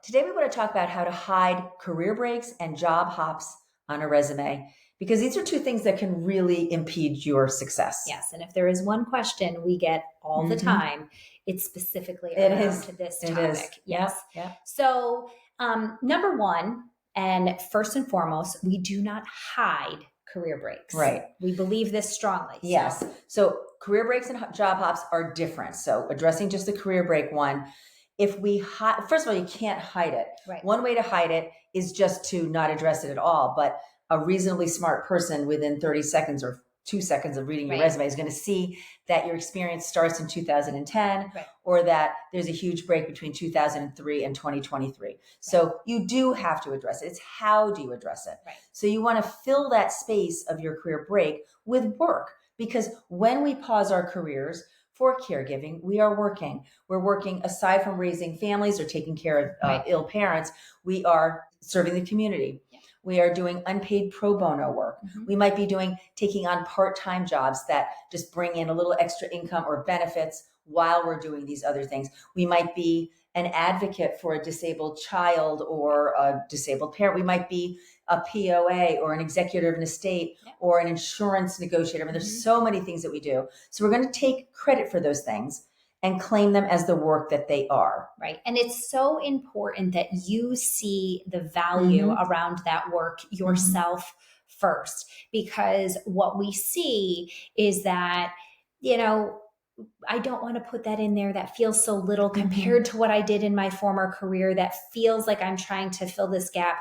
Today, we want to talk about how to hide career breaks and job hops on a resume, because these are two things that can really impede your success. Yes. And if there is one question we get all the time, it's specifically It around is. to this It topic. is. Yes. Yeah. So, number one, and first and foremost, we do not hide career breaks. Right. We believe this strongly. Yes. So career breaks and job hops are different. So addressing just the career break one, if we first of all, you can't hide it. Right. One way to hide it is just to not address it at all. But a reasonably smart person within 30 seconds or 2 seconds of reading your resume is going to see that your experience starts in 2010, or that there's a huge break between 2003 and 2023. So you do have to address it. It's how do you address it? Right. So you want to fill that space of your career break with work, because when we pause our careers for caregiving, we are working. We're working aside from raising families or taking care of ill parents. We are serving the community. Yeah. We are doing unpaid pro bono work. We might be taking on part-time jobs that just bring in a little extra income or benefits while we're doing these other things. We might be an advocate for a disabled child or a disabled parent. We might be a POA or an executor of an estate or an insurance negotiator. I mean, there's so many things that we do. So we're going to take credit for those things and claim them as the work that they are. Right. And it's so important that you see the value around that work yourself first, because what we see is that, I don't want to put that in there. That feels so little compared to what I did in my former career. That feels like I'm trying to fill this gap.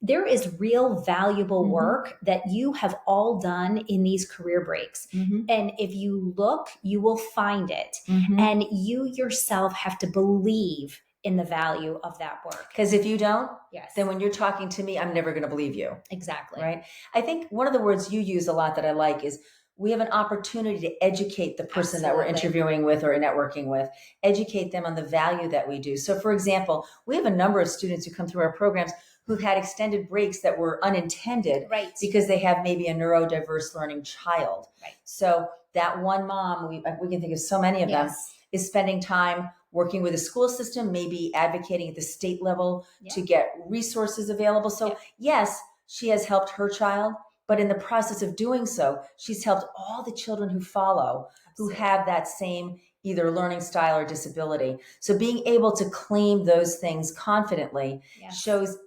There is real valuable work that you have all done in these career breaks. And if you look, you will find it. And you yourself have to believe in the value of that work. Because if you don't, yes, then when you're talking to me, I'm never going to believe you. Exactly. Right? I think one of the words you use a lot that I like is we have an opportunity to educate the person that we're interviewing with or networking with, educate them on the value that we do. So for example, we have a number of students who come through our programs who've had extended breaks that were unintended because they have maybe a neurodiverse learning child. So that one mom, we can think of so many of them, is spending time working with a school system, maybe advocating at the state level to get resources available. So yes, she has helped her child, but in the process of doing so, she's helped all the children who follow who have that same either learning style or disability. So being able to claim those things confidently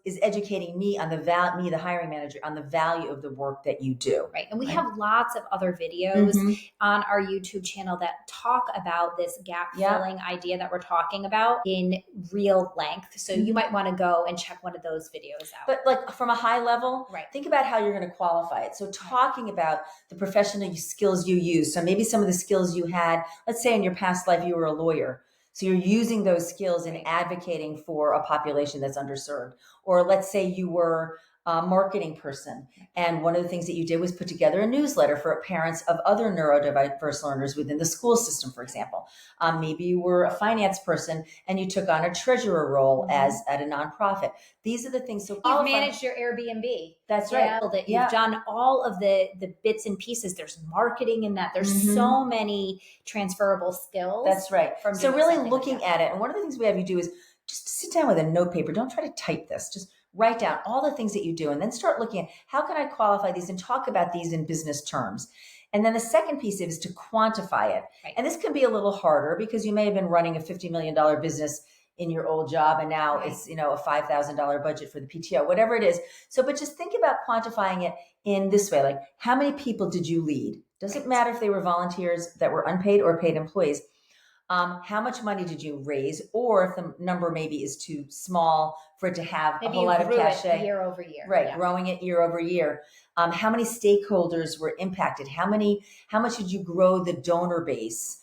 is educating me on the hiring manager, on the value of the work that you do. Right. And we have lots of other videos on our YouTube channel that talk about this gap filling idea that we're talking about in real length. So you might want to go and check one of those videos out. But like from a high level, think about how you're going to qualify it. So talking about the professional skills you use. So maybe some of the skills you had, let's say in your past life, you were a lawyer. So you're using those skills in advocating for a population that's underserved. Or let's say you were a marketing person. And one of the things that you did was put together a newsletter for parents of other neurodiverse learners within the school system, for example. Maybe you were a finance person and you took on a treasurer role at a nonprofit. These are the things. So you've managed your Airbnb. That's right. That you've done all of the bits and pieces. There's marketing in that. There's so many transferable skills. That's right. So really looking at it. And one of the things we have you do is just sit down with a note paper. Don't try to type this. Just write down all the things that you do and then start looking at how can I qualify these and talk about these in business terms. And then the second piece is to quantify it. And this can be a little harder because you may have been running a $50 million business in your old job and now it's, a $5,000 budget for the PTO, whatever it is. So, but just think about quantifying it in this way, like how many people did you lead? Doesn't matter if they were volunteers that were unpaid or paid employees. How much money did you raise? Or if the number maybe is too small for it to have a whole lot of cachet. Year over year. Right. Growing it year over year. How many stakeholders were impacted? How much did you grow the donor base?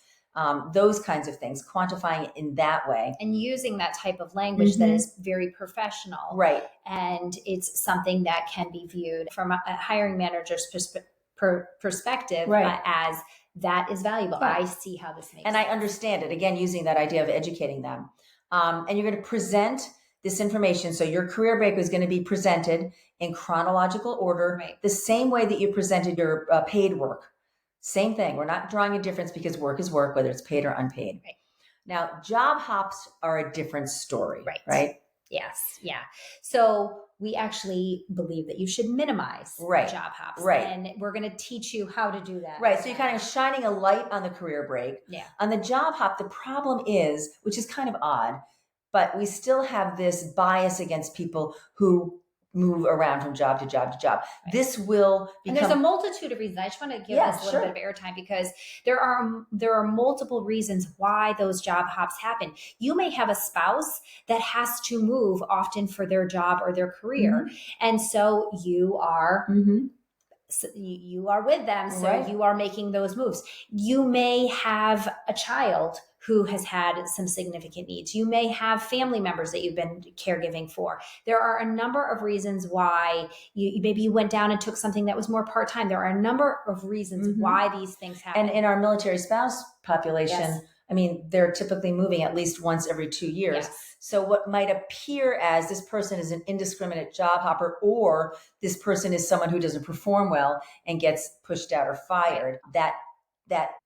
Those kinds of things, quantifying it in that way. And using that type of language that is very professional. Right. And it's something that can be viewed from a hiring manager's perspective as that is valuable. I see how this makes sense. I understand it. Again, using that idea of educating them. And you're going to present this information. So your career break is going to be presented in chronological order, the same way that you presented your paid work. Same thing. We're not drawing a difference because work is work, whether it's paid or unpaid. Now, job hops are a different story, right? Yes. Yeah. So we actually believe that you should minimize Right. job hops. Right. And we're going to teach you how to do that. Right. So you're kind of shining a light on the career break. Yeah. On the job hop, the problem is, which is kind of odd, but we still have this bias against people who move around from job to job to job. Right. This will become. And there's a multitude of reasons. I just want to give this a little bit of airtime because there are multiple reasons why those job hops happen. You may have a spouse that has to move often for their job or their career, and so you are. So you are with them, so you are making those moves. You may have a child who has had some significant needs. You may have family members that you've been caregiving for. There are a number of reasons why maybe you went down and took something that was more part-time. There are a number of reasons why these things happen. And in our military spouse population, I mean, they're typically moving at least once every 2 years. Yes. So what might appear as this person is an indiscriminate job hopper, or this person is someone who doesn't perform well and gets pushed out or fired, that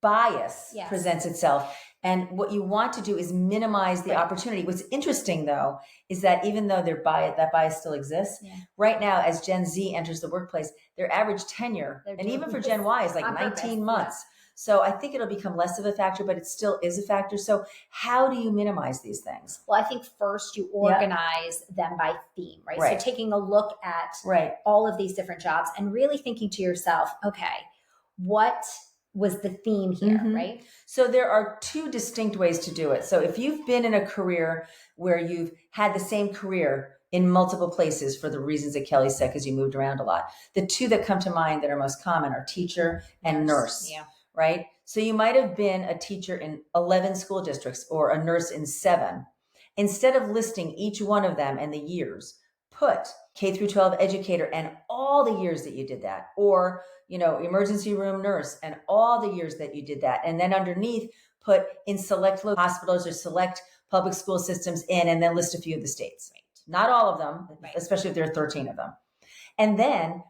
bias presents itself. And what you want to do is minimize the opportunity. What's interesting, though, is that even though that bias still exists, right now, as Gen Z enters the workplace, their average tenure, and even for Gen Y, is like 19 months. So I think it'll become less of a factor, but it still is a factor. So how do you minimize these things? Well, I think first you organize them by theme, right? So taking a look at all of these different jobs and really thinking to yourself, okay, what was the theme here, right? So there are two distinct ways to do it. So if you've been in a career where you've had the same career in multiple places for the reasons that Kelley said, because you moved around a lot, the two that come to mind that are most common are teacher and nurse. Yeah. Right? So you might have been a teacher in 11 school districts or a nurse in 7. Instead of listing each one of them and the years, put K through 12 educator and all the years that you did that, or, emergency room nurse and all the years that you did that. And then underneath, put in select hospitals or select public school systems and then list a few of the states. Right. Not all of them, especially if there are 13 of them. And then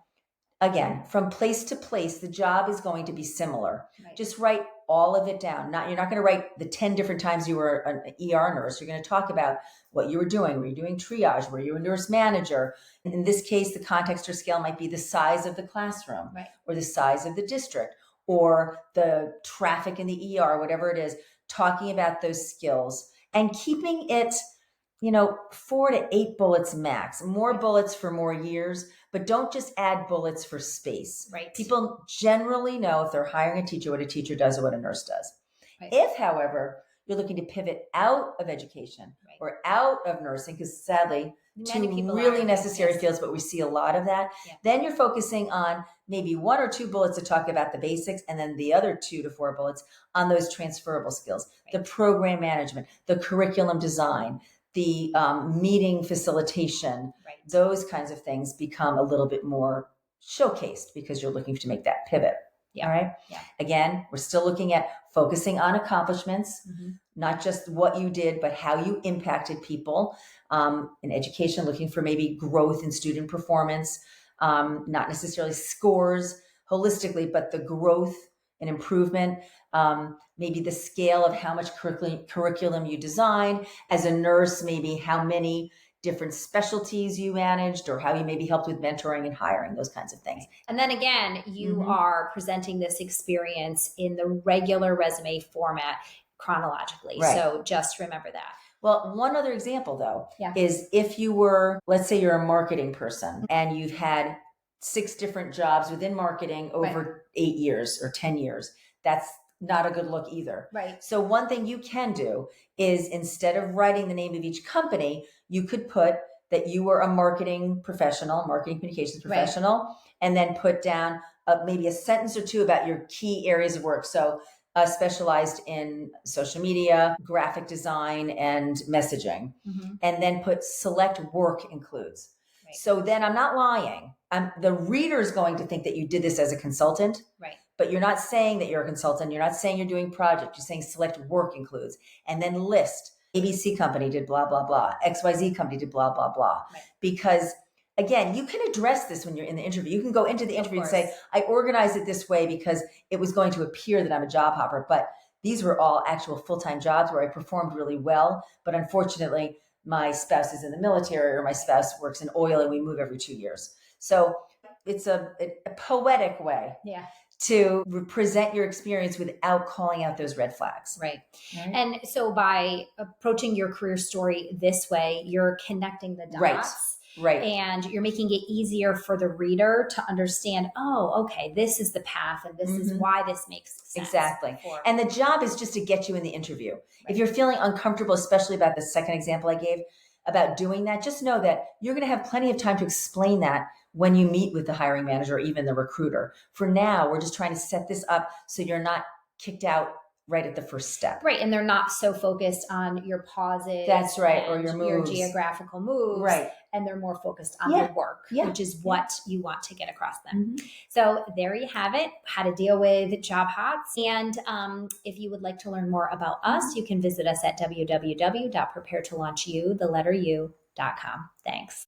again, from place to place, the job is going to be similar. Right. Just write all of it down. You're not going to write the 10 different times you were an ER nurse. You're going to talk about what you were doing. Were you doing triage? Were you a nurse manager? And in this case, the context or scale might be the size of the classroom or the size of the district or the traffic in the ER, whatever it is, talking about those skills and keeping it 4 to 8 bullets max, more bullets for more years, but don't just add bullets for space. Right. People generally know if they're hiring a teacher, what a teacher does or what a nurse does. Right. If, however, you're looking to pivot out of education or out of nursing, because sadly, two really necessary fields, but we see a lot of that, then you're focusing on maybe 1 or 2 bullets to talk about the basics, and then the other 2 to 4 bullets on those transferable skills, the program management, the curriculum design, the meeting facilitation, those kinds of things become a little bit more showcased because you're looking to make that pivot. Yeah. All right. Yeah. Again, we're still looking at focusing on accomplishments, not just what you did, but how you impacted people. In education, looking for maybe growth in student performance, not necessarily scores holistically, but the growth and improvement, maybe the scale of how much curriculum you design. As a nurse, maybe how many different specialties you managed or how you maybe helped with mentoring and hiring, those kinds of things. And then again, you are presenting this experience in the regular resume format chronologically. Right. So just remember that. Well, one other example though, is if you were, let's say you're a marketing person and you've had 6 different jobs within marketing over 8 years or 10 years, that's not a good look either. Right. So one thing you can do is instead of writing the name of each company, you could put that you were a marketing professional, marketing communications professional, and then put down maybe a sentence or 2 about your key areas of work. So specialized in social media, graphic design, and messaging. And then put select work includes. Right. So then I'm not lying. The reader is going to think that you did this as a consultant. Right. But you're not saying that you're a consultant. You're not saying you're doing project. You're saying select work includes. And then list. ABC company did blah, blah, blah. XYZ company did blah, blah, blah. Right. Because again, you can address this when you're in the interview. You can go into the interview and say, I organized it this way because it was going to appear that I'm a job hopper. But these were all actual full-time jobs where I performed really well. But unfortunately, my spouse is in the military or my spouse works in oil and we move every 2 years. So it's a poetic way to present your experience without calling out those red flags. Right. And so by approaching your career story this way, you're connecting the dots. Right. And you're making it easier for the reader to understand, oh, okay, this is the path and this is why this makes sense. Exactly. And the job is just to get you in the interview. Right. If you're feeling uncomfortable, especially about the second example I gave about doing that, just know that you're going to have plenty of time to explain that when you meet with the hiring manager or even the recruiter. For now, we're just trying to set this up so you're not kicked out right at the first step. Right. And they're not so focused on your pauses. That's right. Or your moves. Your geographical moves. Right. And they're more focused on your work, which is what you want to get across them. So there you have it, how to deal with job hots. And if you would like to learn more about us, you can visit us at www.preparetolaunchu.com. Thanks.